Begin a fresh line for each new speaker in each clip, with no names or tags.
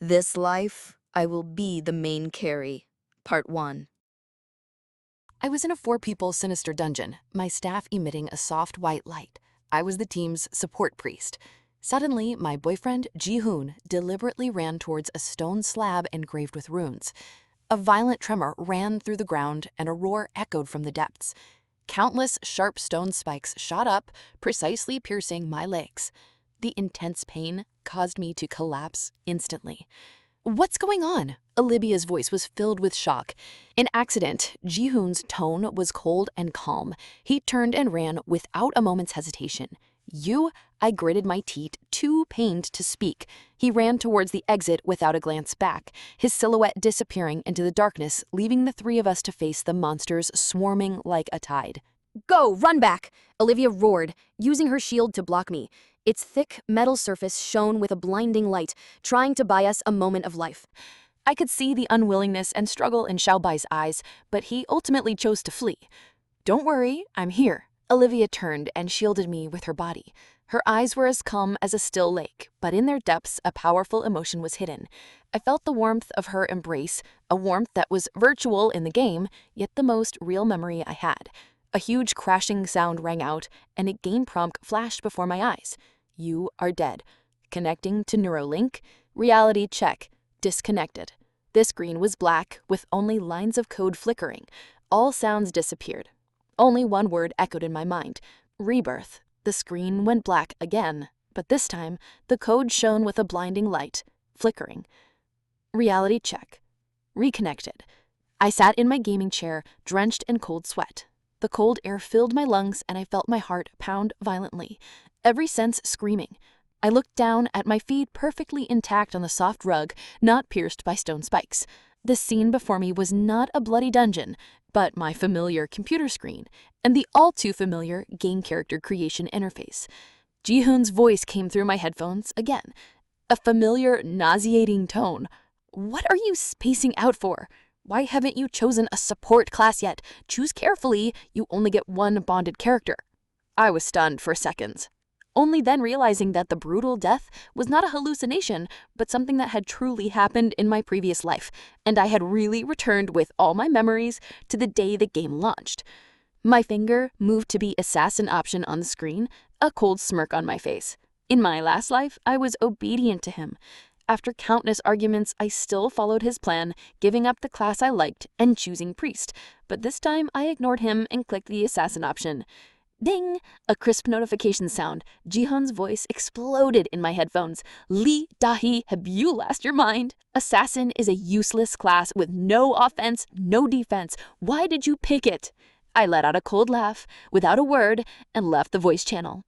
This life, I will be the main carry. Part 1.
I was in a 4-people sinister dungeon, my staff emitting a soft white light. I was the team's support priest. Suddenly, my boyfriend, Ji-hoon, deliberately ran towards a stone slab engraved with runes. A violent tremor ran through the ground and a roar echoed from the depths. Countless sharp stone spikes shot up, precisely piercing my legs. The intense pain caused me to collapse instantly. "What's going on?" Olivia's voice was filled with shock. An accident. Ji-hoon's tone was cold and calm. He turned and ran without a moment's hesitation. "You?" I gritted my teeth, too pained to speak. He ran towards the exit without a glance back, his silhouette disappearing into the darkness, leaving the three of us to face the monsters swarming like a tide.
"Go, run back!" Olivia roared, using her shield to block me. Its thick, metal surface shone with a blinding light, trying to buy us a moment of life.
I could see the unwillingness and struggle in Xiaobai's eyes, but he ultimately chose to flee. "Don't worry, I'm here." Olivia turned and shielded me with her body. Her eyes were as calm as a still lake, but in their depths a powerful emotion was hidden. I felt the warmth of her embrace, a warmth that was virtual in the game, yet the most real memory I had. A huge crashing sound rang out, and a game prompt flashed before my eyes. "You are dead. Connecting to Neuralink. Reality check. Disconnected." This screen was black, with only lines of code flickering. All sounds disappeared. Only one word echoed in my mind: Rebirth. The screen went black again, but this time the code shone with a blinding light, flickering. Reality check. Reconnected. I sat in my gaming chair, drenched in cold sweat. The cold air filled my lungs and I felt my heart pound violently, every sense screaming. I looked down at my feet, perfectly intact on the soft rug, not pierced by stone spikes. The scene before me was not a bloody dungeon, but my familiar computer screen and the all-too-familiar game character creation interface. Ji-hoon's voice came through my headphones again, a familiar, nauseating tone. "What are you spacing out for? Why haven't you chosen a support class yet? Choose carefully, you only get one bonded character." I was stunned for seconds, only then realizing that the brutal death was not a hallucination, but something that had truly happened in my previous life, and I had really returned with all my memories to the day the game launched. My finger moved to the assassin option on the screen, a cold smirk on my face. In my last life, I was obedient to him. After countless arguments, I still followed his plan, giving up the class I liked and choosing priest, but this time I ignored him and clicked the assassin option. Ding! A crisp notification sound. Ji-hoon's voice exploded in my headphones. Da-hee, have you lost your mind? Assassin is a useless class with no offense, no defense. Why did you pick it? I let out a cold laugh, without a word, and left the voice channel.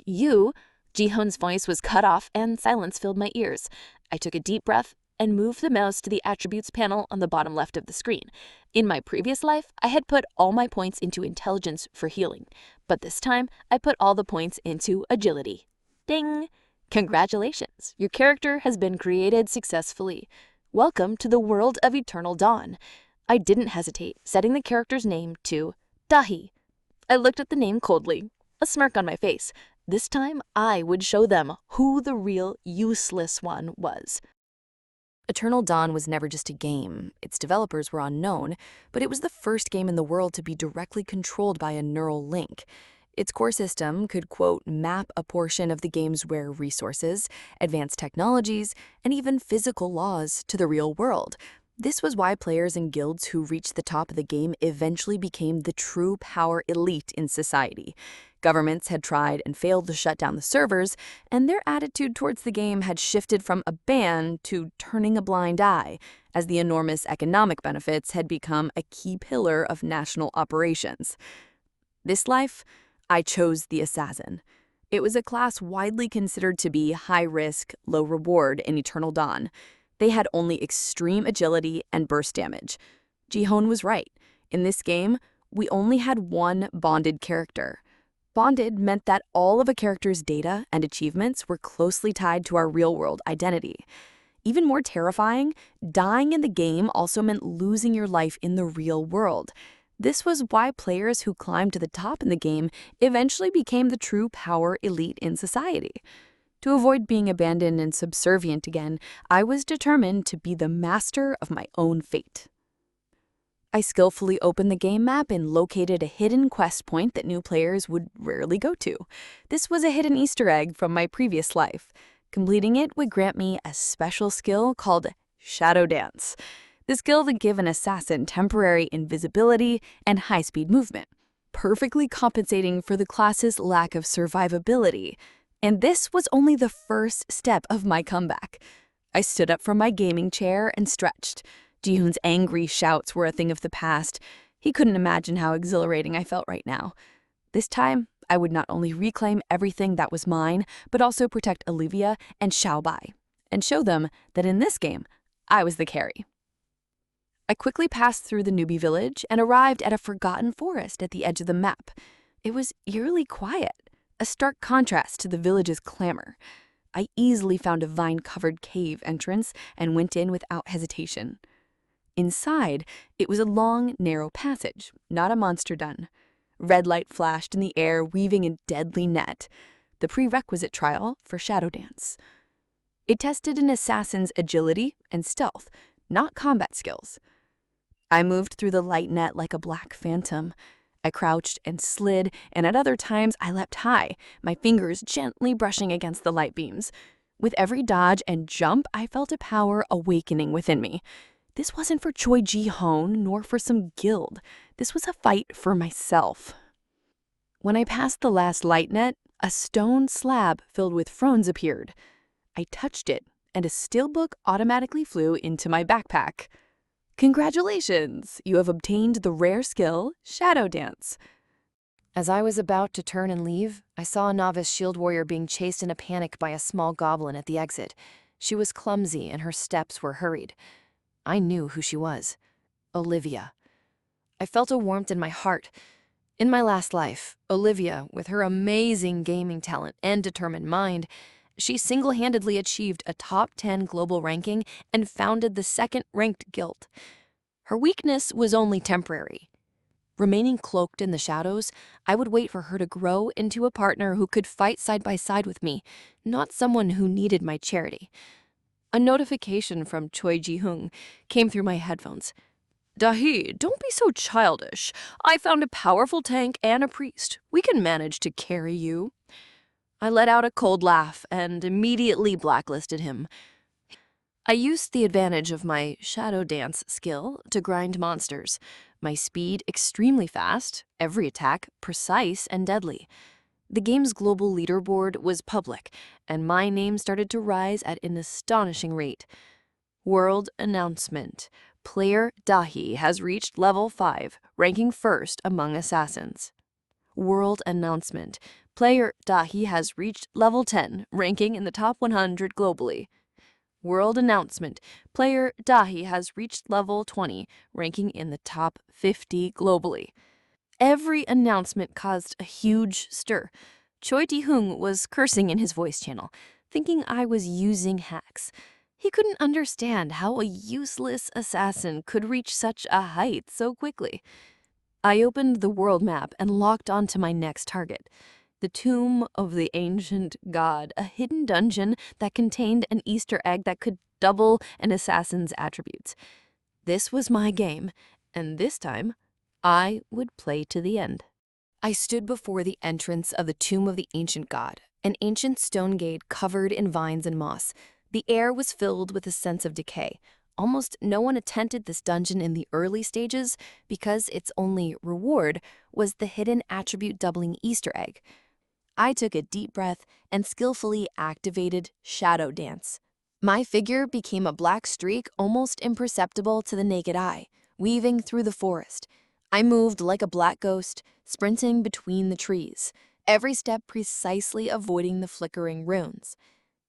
"You?" Ji-hoon's voice was cut off and silence filled my ears. I took a deep breath and moved the mouse to the attributes panel on the bottom left of the screen. In my previous life, I had put all my points into intelligence for healing, but this time I put all the points into agility. Ding! Congratulations, your character has been created successfully. Welcome to the world of Eternal Dawn. I didn't hesitate, setting the character's name to Da-hee. I looked at the name coldly, a smirk on my face. This time, I would show them who the real useless one was.
Eternal Dawn was never just a game. Its developers were unknown, but it was the first game in the world to be directly controlled by a neural link. Its core system could, quote, map a portion of the game's rare resources, advanced technologies, and even physical laws to the real world. This was why players and guilds who reached the top of the game eventually became the true power elite in society. Governments had tried and failed to shut down the servers, and their attitude towards the game had shifted from a ban to turning a blind eye, as the enormous economic benefits had become a key pillar of national operations. This life, I chose the assassin. It was a class widely considered to be high risk, low reward in Eternal Dawn. They had only extreme agility and burst damage. Ji-hoon was right. In this game, we only had one bonded character. Bonded meant that all of a character's data and achievements were closely tied to our real-world identity. Even more terrifying, dying in the game also meant losing your life in the real world. This was why players who climbed to the top in the game eventually became the true power elite in society. To avoid being abandoned and subservient again, I was determined to be the master of my own fate. I skillfully opened the game map and located a hidden quest point that new players would rarely go to. This was a hidden Easter egg from my previous life. Completing it would grant me a special skill called Shadow Dance. The skill that give an assassin temporary invisibility and high-speed movement, perfectly compensating for the class's lack of survivability. And this was only the first step of my comeback. I stood up from my gaming chair and stretched. Ji-hoon's angry shouts were a thing of the past. He couldn't imagine how exhilarating I felt right now. This time, I would not only reclaim everything that was mine, but also protect Olivia and Bai, and show them that in this game, I was the carry. I quickly passed through the newbie village and arrived at a forgotten forest at the edge of the map. It was eerily quiet, a stark contrast to the village's clamor. I easily found a vine-covered cave entrance and went in without hesitation. Inside, it was a long, narrow passage, not a monster den. Red light flashed in the air, weaving a deadly net, the prerequisite trial for Shadow Dance. It tested an assassin's agility and stealth, not combat skills. I moved through the light net like a black phantom. I crouched and slid, and at other times I leapt high, my fingers gently brushing against the light beams. With every dodge and jump, I felt a power awakening within me. This wasn't for Choi Ji-hoon, nor for some guild. This was a fight for myself. When I passed the last light net, a stone slab filled with frones appeared. I touched it, and a steelbook automatically flew into my backpack. Congratulations! You have obtained the rare skill, Shadow Dance.
As I was about to turn and leave, I saw a novice shield warrior being chased in a panic by a small goblin at the exit. She was clumsy and her steps were hurried. I knew who she was. Olivia. I felt a warmth in my heart. In my last life, Olivia, with her amazing gaming talent and determined mind, she single-handedly achieved a top 10 global ranking and founded the second-ranked guild. Her weakness was only temporary. Remaining cloaked in the shadows, I would wait for her to grow into a partner who could fight side by side with me, not someone who needed my charity. A notification from Choi Ji-hoon came through my headphones. Da-hee, don't be so childish. I found a powerful tank and a priest. We can manage to carry you. I let out a cold laugh and immediately blacklisted him. I used the advantage of my Shadow Dance skill to grind monsters. My speed extremely fast, every attack precise and deadly. The game's global leaderboard was public, and my name started to rise at an astonishing rate. World announcement. Player Da-hee has reached level 5, ranking first among assassins. World announcement. Player Da-hee has reached level 10, ranking in the top 100 globally. World announcement. Player Da-hee has reached level 20, ranking in the top 50 globally. Every announcement caused a huge stir. Choi Ji-hoon was cursing in his voice channel, thinking I was using hacks. He couldn't understand how a useless assassin could reach such a height so quickly. I opened the world map and locked onto my next target. The Tomb of the Ancient God, a hidden dungeon that contained an Easter egg that could double an assassin's attributes. This was my game, and this time, I would play to the end. I stood before the entrance of the Tomb of the Ancient God, an ancient stone gate covered in vines and moss. The air was filled with a sense of decay. Almost no one attempted this dungeon in the early stages because its only reward was the hidden attribute doubling Easter egg. I took a deep breath and skillfully activated Shadow Dance. My figure became a black streak almost imperceptible to the naked eye, weaving through the forest. I moved like a black ghost, sprinting between the trees, every step precisely avoiding the flickering runes.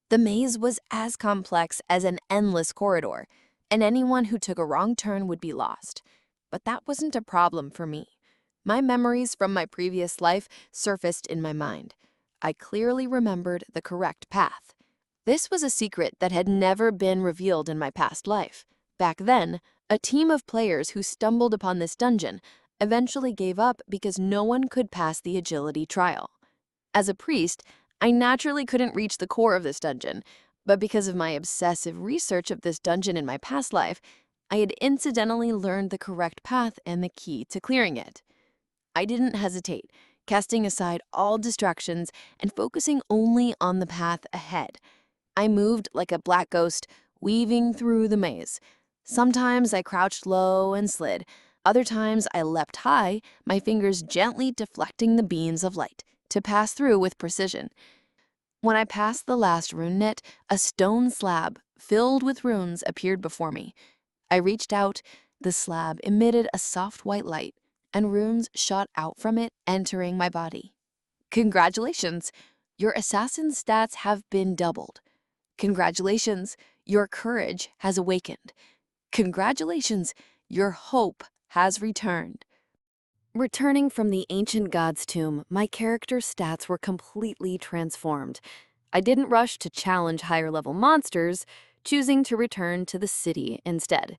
The maze was as complex as an endless corridor, and anyone who took a wrong turn would be lost. But that wasn't a problem for me. My memories from my previous life surfaced in my mind. I clearly remembered the correct path. This was a secret that had never been revealed in my past life. Back then, a team of players who stumbled upon this dungeon eventually gave up because no one could pass the agility trial. As a priest, I naturally couldn't reach the core of this dungeon, but because of my obsessive research of this dungeon in my past life, I had incidentally learned the correct path and the key to clearing it. I didn't hesitate, casting aside all distractions and focusing only on the path ahead. I moved like a black ghost, weaving through the maze. Sometimes I crouched low and slid. Other times I leapt high, my fingers gently deflecting the beams of light to pass through with precision. When I passed the last rune net, a stone slab filled with runes appeared before me. I reached out, the slab emitted a soft white light, and runes shot out from it, entering my body. Congratulations, your assassin stats have been doubled. Congratulations, your courage has awakened. Congratulations, your hope has returned. Returning from the ancient god's tomb, my character's stats were completely transformed. I didn't rush to challenge higher-level monsters, choosing to return to the city instead.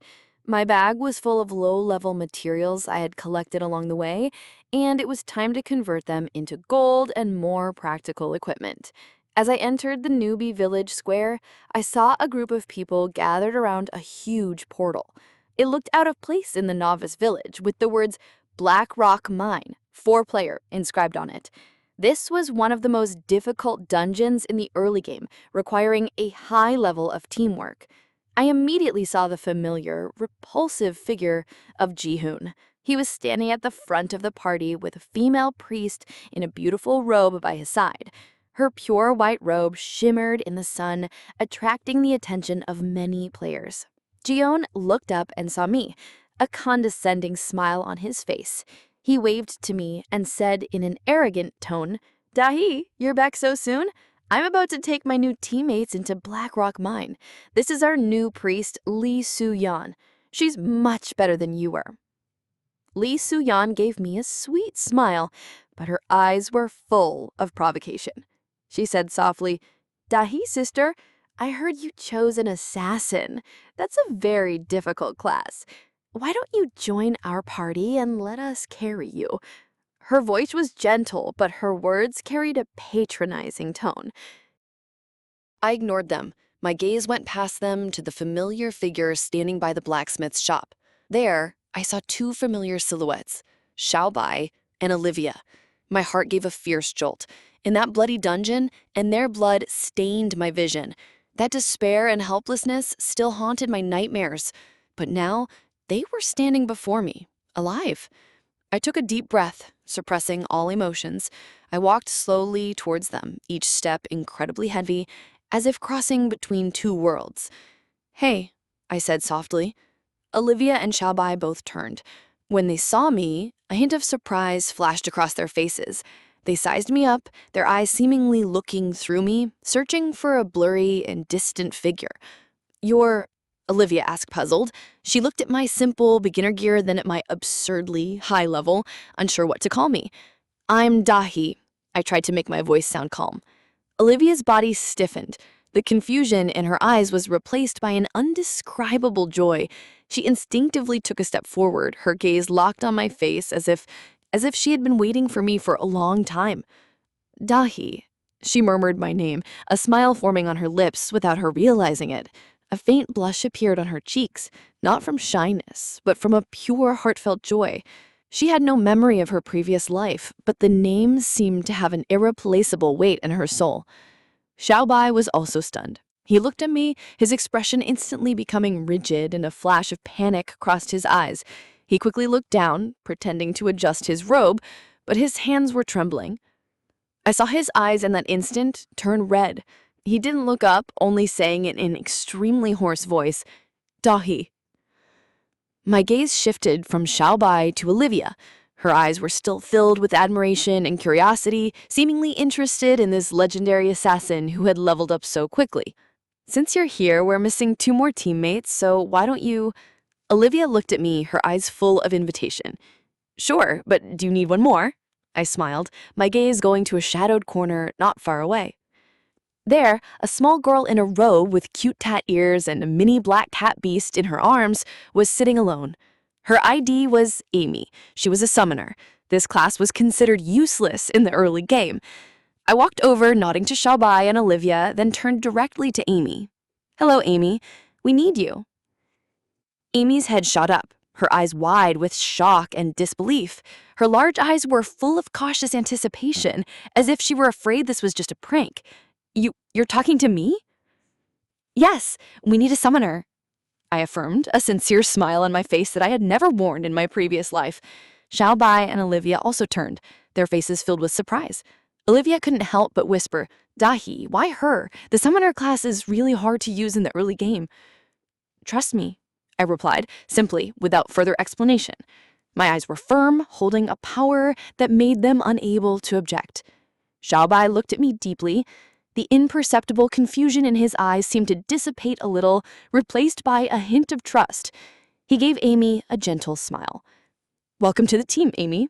My bag was full of low-level materials I had collected along the way, and it was time to convert them into gold and more practical equipment. As I entered the newbie village square, I saw a group of people gathered around a huge portal. It looked out of place in the novice village, with the words Black Rock Mine, 4-player, inscribed on it. This was one of the most difficult dungeons in the early game, requiring a high level of teamwork. I immediately saw the familiar, repulsive figure of Ji-hoon. He was standing at the front of the party with a female priest in a beautiful robe by his side. Her pure white robe shimmered in the sun, attracting the attention of many players. Ji-hoon looked up and saw me, a condescending smile on his face. He waved to me and said in an arrogant tone, "Da-hee, you're back so soon? I'm about to take my new teammates into Black Rock Mine. This is our new priest, Lee Soo-yeon. She's much better than you were." Lee Soo-yeon gave me a sweet smile, but her eyes were full of provocation. She said softly, "Da-hee, sister, I heard you chose an assassin. That's a very difficult class. Why don't you join our party and let us carry you?" Her voice was gentle, but her words carried a patronizing tone. I ignored them. My gaze went past them to the familiar figure standing by the blacksmith's shop. There, I saw two familiar silhouettes, Bai and Olivia. My heart gave a fierce jolt. In that bloody dungeon, and their blood stained my vision. That despair and helplessness still haunted my nightmares. But now, they were standing before me, alive. I took a deep breath, suppressing all emotions. I walked slowly towards them, each step incredibly heavy, as if crossing between two worlds. "Hey," I said softly. Olivia and Bai both turned. When they saw me, a hint of surprise flashed across their faces. They sized me up, their eyes seemingly looking through me, searching for a blurry and distant figure. "You're—" Olivia asked, puzzled. She looked at my simple beginner gear, then at my absurdly high level, unsure what to call me. "I'm Da-hee." I tried to make my voice sound calm. Olivia's body stiffened. The confusion in her eyes was replaced by an indescribable joy. She instinctively took a step forward, her gaze locked on my face as if she had been waiting for me for a long time. "Da-hee." She murmured my name, a smile forming on her lips without her realizing it. A faint blush appeared on her cheeks, not from shyness, but from a pure, heartfelt joy. She had no memory of her previous life, but the name seemed to have an irreplaceable weight in her soul. Bai was also stunned. He looked at me, his expression instantly becoming rigid, and a flash of panic crossed his eyes. He quickly looked down, pretending to adjust his robe, but his hands were trembling. I saw his eyes in that instant turn red. He didn't look up, only saying in an extremely hoarse voice, "Da-hee." My gaze shifted from Bai to Olivia. Her eyes were still filled with admiration and curiosity, seemingly interested in this legendary assassin who had leveled up so quickly. "Since you're here, we're missing 2 more teammates, so why don't you—" Olivia looked at me, her eyes full of invitation. "Sure, but do you need one more?" I smiled, my gaze going to a shadowed corner not far away. There, a small girl in a robe with cute tat ears and a mini black cat beast in her arms was sitting alone. Her ID was Amy. She was a summoner. This class was considered useless in the early game.
I walked over, nodding to Bai and Olivia, then turned directly to Amy. "Hello, Amy. We need you." Amy's head shot up, her eyes wide with shock and disbelief. Her large eyes were full of cautious anticipation, as if she were afraid this was just a prank. You're talking to me?" "Yes, we need a summoner," I affirmed, a sincere smile on my face that I had never worn in my previous life. Bai and Olivia also turned, their faces filled with surprise. Olivia couldn't help but whisper, "Da-hee, why her? The summoner class is really hard to use in the early game." "Trust me," I replied, simply, without further explanation. My eyes were firm, holding a power that made them unable to object. Bai looked at me deeply. The imperceptible confusion in his eyes seemed to dissipate a little, replaced by a hint of trust. He gave Amy a gentle smile. "Welcome to the team, Amy."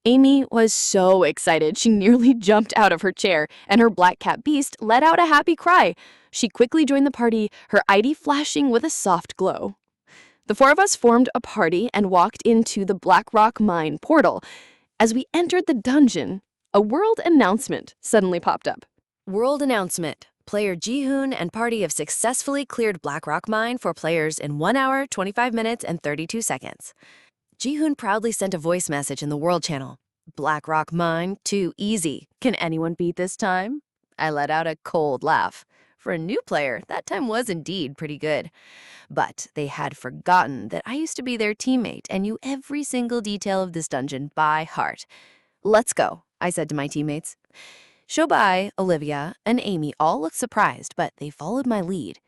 Amy was so excited she nearly jumped out of her chair, and her black cat beast let out a happy cry. She quickly joined the party, her ID flashing with a soft glow. The four of us formed a party and walked into the Black Rock Mine portal. As we entered the dungeon, a world announcement suddenly popped up.
World announcement. Player Ji-hoon and party have successfully cleared Black Rock Mine for players in 1 hour, 25 minutes, and 32 seconds. Ji-hoon proudly sent a voice message in the world channel. "Black Rock Mine, too easy. Can anyone beat this time?" I let out a cold laugh. For a new player, that time was indeed pretty good. But they had forgotten that I used to be their teammate and knew every single detail of this dungeon by heart. "Let's go," I said to my teammates. Bai, Olivia, and Amy all looked surprised, but they followed my lead.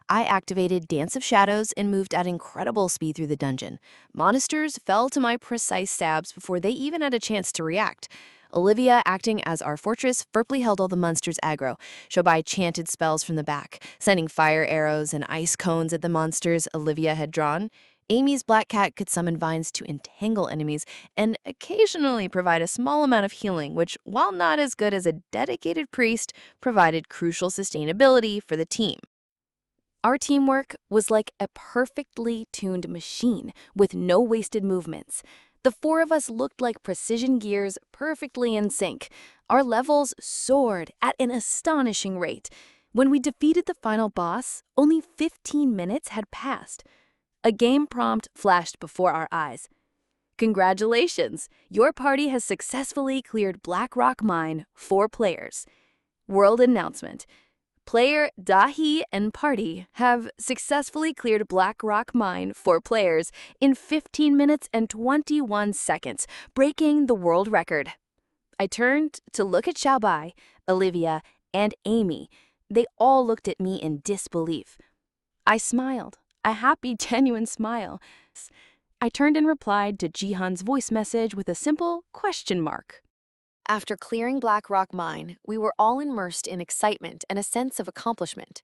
I activated Dance of Shadows and moved at incredible speed through the dungeon. Monsters fell to my precise stabs before they even had a chance to react. Olivia, acting as our fortress, firmly held all the monsters aggro. Bai chanted spells from the back, sending fire arrows and ice cones at the monsters Olivia had drawn. Amy's black cat could summon vines to entangle enemies and occasionally provide a small amount of healing, which, while not as good as a dedicated priest, provided crucial sustainability for the team. Our teamwork was like a perfectly tuned machine with no wasted movements. The four of us looked like precision gears, perfectly in sync. Our levels soared at an astonishing rate. When we defeated the final boss, only 15 minutes had passed. A game prompt flashed before our eyes. "Congratulations! Your party has successfully cleared Black Rock Mine, 4 players. World announcement. Player Da-hee and party have successfully cleared Black Rock Mine, 4 players, in 15 minutes and 21 seconds, breaking the world record." I turned to look at Bai, Olivia, and Amy. They all looked at me in disbelief. I smiled, a happy, genuine smile. I turned and replied to Ji-hoon's voice message with a simple question mark. After clearing Black Rock Mine, we were all immersed in excitement and a sense of accomplishment.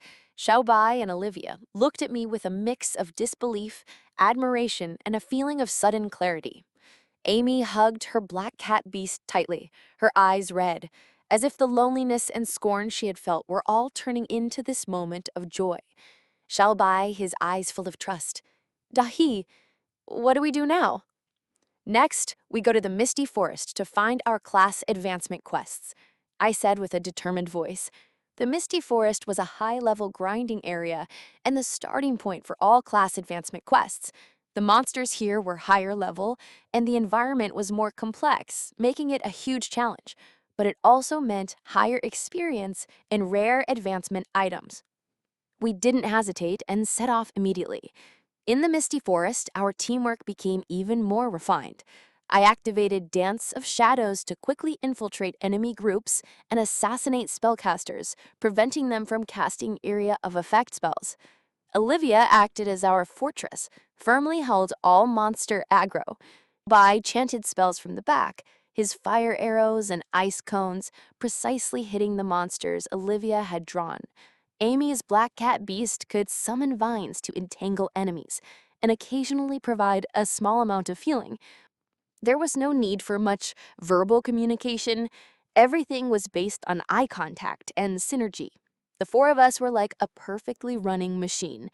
Bai and Olivia looked at me with a mix of disbelief, admiration, and a feeling of sudden clarity. Amy hugged her black cat beast tightly, her eyes red, as if the loneliness and scorn she had felt were all turning into this moment of joy. Bai, his eyes full of trust. "Da-hee, what do we do now?" "Next, we go to the Misty Forest to find our class advancement quests," I said with a determined voice. The Misty Forest was a high-level grinding area and the starting point for all class advancement quests. The monsters here were higher level, and the environment was more complex, making it a huge challenge. But it also meant higher experience and rare advancement items. We didn't hesitate and set off immediately. In the Misty Forest, our teamwork became even more refined. I activated Dance of Shadows to quickly infiltrate enemy groups and assassinate spellcasters, preventing them from casting area of effect spells. Olivia acted as our fortress, firmly held all monster aggro. Bai chanted spells from the back, his fire arrows and ice cones precisely hitting the monsters Olivia had drawn. Amy's black cat beast could summon vines to entangle enemies and occasionally provide a small amount of healing. There was no need for much verbal communication. Everything was based on eye contact and synergy. The four of us were like a perfectly running machine.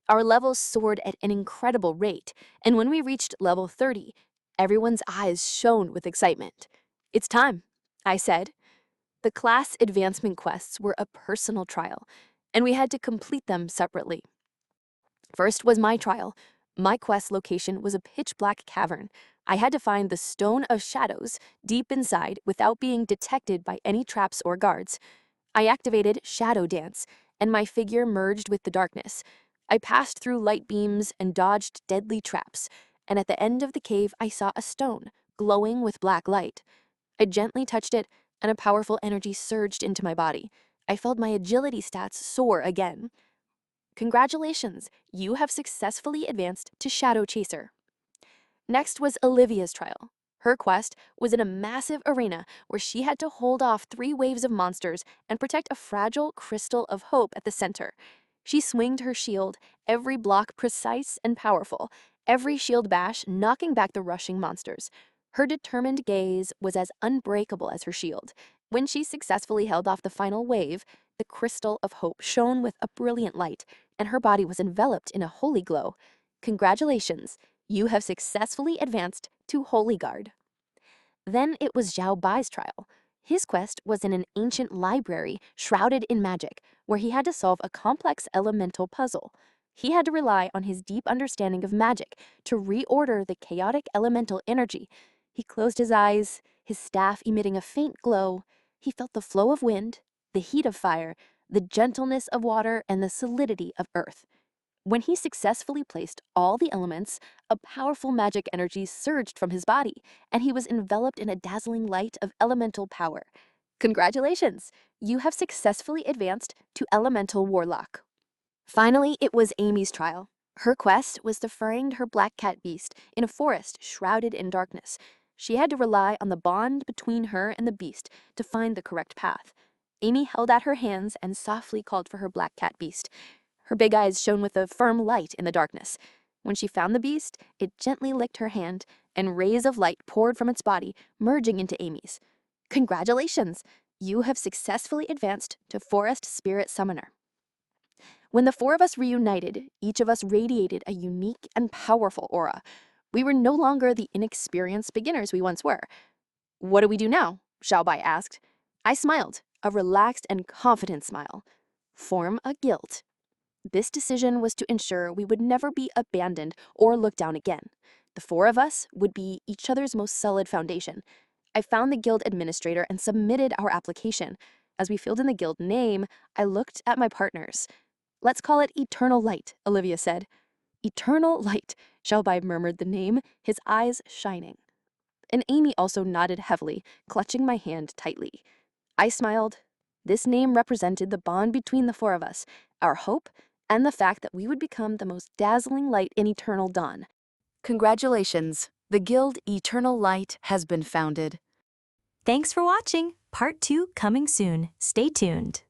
Our levels soared at an incredible rate, and when we reached level 30, everyone's eyes shone with excitement. "It's time," I said.
The class advancement quests were a personal trial, and we had to complete them separately. First was my trial. My quest location was a pitch-black cavern. I had to find the Stone of Shadows deep inside without being detected by any traps or guards. I activated Shadow Dance, and my figure merged with the darkness. I passed through light beams and dodged deadly traps, and at the end of the cave I saw a stone, glowing with black light. I gently touched it, and a powerful energy surged into my body. I felt my agility stats soar again. Congratulations, you have successfully advanced to Shadow Chaser. Next was Olivia's trial. Her quest was in a massive arena where she had to hold off 3 waves of monsters and protect a fragile crystal of hope at the center. She swinged her shield, every block precise and powerful, every shield bash knocking back the rushing monsters. Her determined gaze was as unbreakable as her shield. When she successfully held off the final wave, the crystal of hope shone with a brilliant light, and her body was enveloped in a holy glow. Congratulations! You have successfully advanced to Holy Guard. Then it was Zhao Bai's trial. His quest was in an ancient library shrouded in magic, where he had to solve a complex elemental puzzle. He had to rely on his deep understanding of magic to reorder the chaotic elemental energy. He closed his eyes, his staff emitting a faint glow. He felt the flow of wind, the heat of fire, the gentleness of water, and the solidity of earth. When he successfully placed all the elements, a powerful magic energy surged from his body, and he was enveloped in a dazzling light of elemental power. Congratulations! You have successfully advanced to Elemental Warlock. Finally, it was Amy's trial. Her quest was to find her black cat beast in a forest shrouded in darkness. She had to rely on the bond between her and the beast to find the correct path. Amy held out her hands and softly called for her black cat beast. Her big eyes shone with a firm light in the darkness. When she found the beast, it gently licked her hand, and rays of light poured from its body, merging into Amy's. Congratulations! You have successfully advanced to Forest Spirit Summoner. When the 4 of us reunited, each of us radiated a unique and powerful aura. We were no longer the inexperienced beginners we once were. What do we do now? Zhao Bai asked. I smiled, a relaxed and confident smile. Form a guild. This decision was to ensure we would never be abandoned or looked down again. The 4 of us would be each other's most solid foundation. I found the guild administrator and submitted our application. As we filled in the guild name, I looked at my partners. Let's call it Eternal Light, Olivia said. Eternal Light, Zhao Bai murmured the name, his eyes shining. And Amy also nodded heavily, clutching my hand tightly. I smiled. This name represented the bond between the 4 of us, our hope, and the fact that we would become the most dazzling light in eternal dawn.
Congratulations! The guild Eternal Light has been founded.
Thanks for watching. Part 2 coming soon. Stay tuned.